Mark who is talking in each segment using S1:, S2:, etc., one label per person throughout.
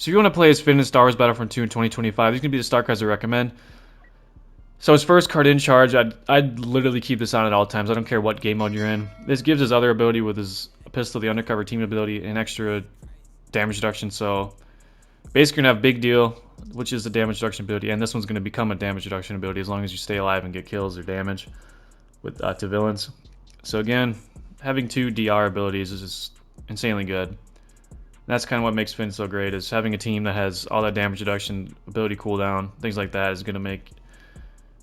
S1: So if you want to play as Finn in Star Wars Battlefront 2 in 2025, these can be the star cards I recommend. So his first card, In Charge, I'd literally keep this on at all times. I don't care what game mode you're in. This gives his other ability with his pistol, the Undercover Team ability, an extra damage reduction. So basically, you're going to have Big Deal, which is the damage reduction ability, and this one's going to become a damage reduction ability as long as you stay alive and get kills or damage with to villains. So again, having two DR abilities is just insanely good. That's kind of what makes Finn so great, is having a team that has all that damage reduction, ability cooldown, things like that is going to make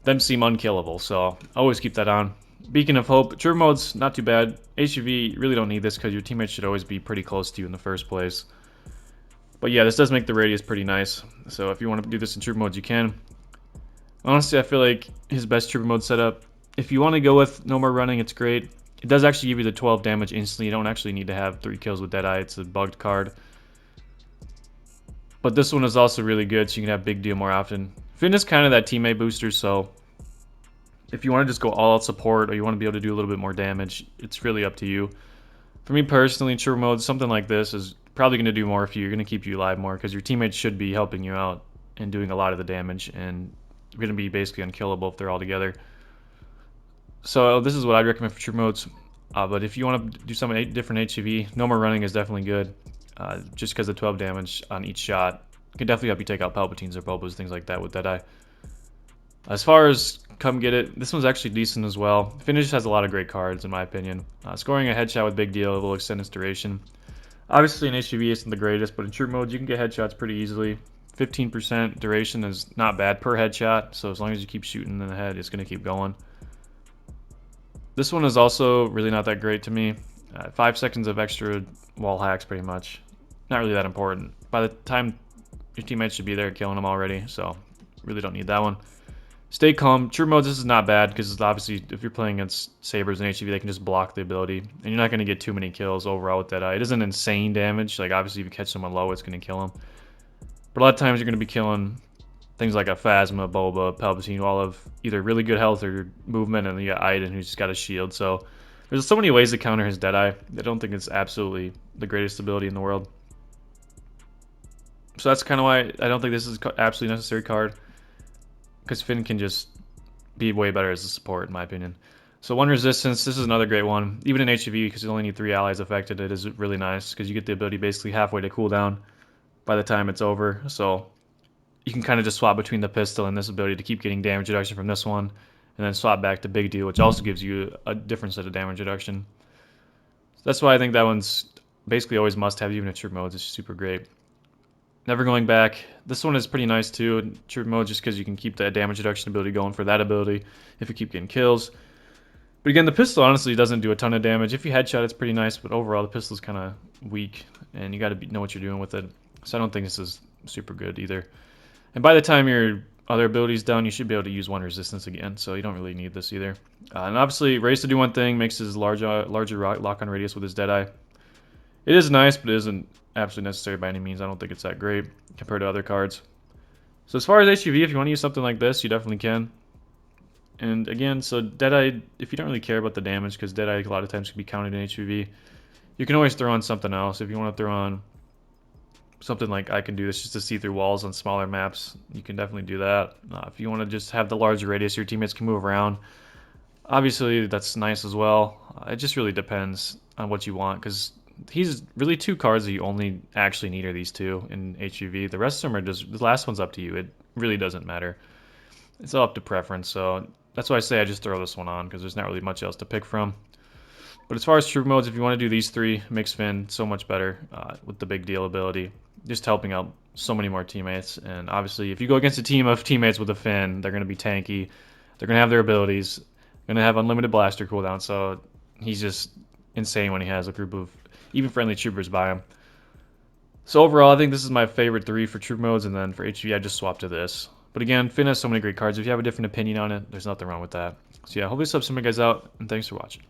S1: them seem unkillable. So always keep that on. Beacon of Hope, Trooper mode's not too bad. HUV, you really don't need this because your teammates should always be pretty close to you in the first place. But yeah, this does make the radius pretty nice. So if you want to do this in Trooper modes, you can. Honestly, I feel like his best Trooper mode setup, if you want to go with no more running, it's great. It does actually give you the 12 damage instantly. You don't actually need to have 3 kills with Deadeye. It's a bugged card. But this one is also really good, so you can have Big Deal more often. Finn is kind of that teammate booster, so if you want to just go all out support or you want to be able to do a little bit more damage, it's really up to you. For me personally, in Trooper mode, something like this is probably going to do more for you. You're going to keep you alive more because your teammates should be helping you out and doing a lot of the damage, and you're going to be basically unkillable if they're all together. So this is what I'd recommend for Trooper modes. But if you want to do some different HEV, no more running is definitely good. Just because of 12 damage on each shot can definitely help you take out Palpatines or Bobas, things like that with Deadeye. As far as Come Get It, this one's actually decent as well. Finish has a lot of great cards in my opinion. Scoring a headshot with Big Deal will extend its duration. Obviously in HEV isn't the greatest, but in Troop mode you can get headshots pretty easily. 15% duration is not bad per headshot, so as long as you keep shooting in the head, it's going to keep going. This one is also really not that great to me. 5 seconds of extra wall hacks pretty much. Not really that important. By the time your teammates should be there killing them already, so really don't need that one. Stay Calm. True modes, this is not bad because obviously if you're playing against Sabers and HEV, they can just block the ability, and you're not going to get too many kills overall with Deadeye. It isn't insane damage. Like obviously if you catch someone low, it's going to kill them. But a lot of times you're going to be killing things like a Phasma, Boba, Palpatine, who all have either really good health or movement, and you got Iden who's just got a shield. So there's so many ways to counter his Deadeye. I don't think it's absolutely the greatest ability in the world. So that's kind of why I don't think this is absolutely necessary card, because Finn can just be way better as a support in my opinion. So 1 resistance, this is another great one. Even in HEV, because you only need 3 allies affected, it is really nice because you get the ability basically halfway to cooldown by the time it's over. So you can kind of just swap between the pistol and this ability to keep getting damage reduction from this one, and then swap back to Big Deal, which also gives you a different set of damage reduction. So that's why I think that one's basically always must have, even in troop modes. It's super great. Never Going Back. This one is pretty nice too in troop mode, just because you can keep that damage reduction ability going for that ability if you keep getting kills. But again, the pistol honestly doesn't do a ton of damage. If you headshot, it's pretty nice, but overall the pistol's kind of weak, and you got to know what you're doing with it. So I don't think this is super good either. And by the time your other ability's done, you should be able to use 1 resistance again, so you don't really need this either. And obviously, Race to do one thing, makes his larger lock-on radius with his Deadeye. It is nice, but it isn't absolutely necessary by any means. I don't think it's that great compared to other cards. So as far as HEV, if you want to use something like this, you definitely can. And again, so Deadeye, if you don't really care about the damage, because Deadeye a lot of times can be counted in HEV, you can always throw on something else. If you want to throw on something like I can do this just to see through walls on smaller maps, you can definitely do that. If you want to just have the larger radius, your teammates can move around. Obviously, that's nice as well. It just really depends on what you want, because he's really 2 cards that you only actually need are these 2 in HEV. The rest of them are just, the last one's up to you. It really doesn't matter. It's all up to preference, so that's why I say I just throw this one on, because there's not really much else to pick from. But as far as troop modes, if you want to do these 3, it makes Finn so much better with the Big Deal ability. Just helping out so many more teammates. And obviously, if you go against a team of teammates with a Finn, they're going to be tanky. They're going to have their abilities. Going to have unlimited blaster cooldown. So he's just insane when he has a group of even friendly troopers by him. So overall, I think this is my favorite 3 for troop modes. And then for HV, I just swapped to this. But again, Finn has so many great cards. If you have a different opinion on it, there's nothing wrong with that. So yeah, hopefully this helps some of you guys out. And thanks for watching.